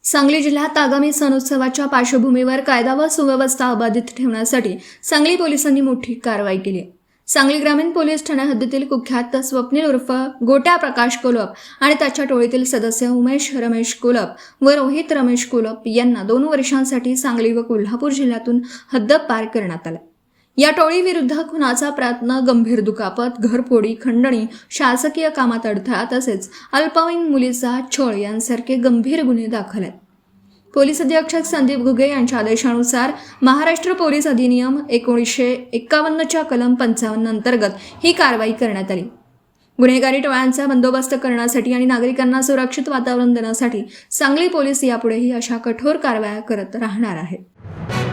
सांगली जिल्ह्यात आगामी सणोत्सवाच्या पार्श्वभूमीवर कायदा व सुव्यवस्था अबाधित ठेवण्यासाठी सांगली पोलिसांनी मोठी कारवाई केली आहे। सांगली ग्रामीण पोलीस ठाण्या हद्दीतील कुख्यात स्वप्नील उर्फ गोट्या प्रकाश कोलप आणि त्याच्या टोळीतील सदस्य उमेश रमेश कोलप व रोहित रमेश कोलप यांना 2 वर्षांसाठी सांगली व कोल्हापूर जिल्ह्यातून हद्दपार करण्यात आला। या टोळीविरुद्ध खुनाचा प्रयत्न, गंभीर दुखापत, घरफोडी, खंडणी, शासकीय कामात अडथळा तसेच अल्पवयीन मुलीचा छळ यांसारखे गंभीर गुन्हे दाखल आहेत। पोलीस अधीक्षक संदीप घुगे यांच्या आदेशानुसार महाराष्ट्र पोलीस अधिनियम 1951च्या कलम 55 अंतर्गत ही कारवाई करण्यात आली। गुन्हेगारी टोळ्यांचा बंदोबस्त करण्यासाठी आणि नागरिकांना सुरक्षित वातावरण देण्यासाठी सांगली पोलीस यापुढेही अशा कठोर कारवाया करत राहणार आहेत।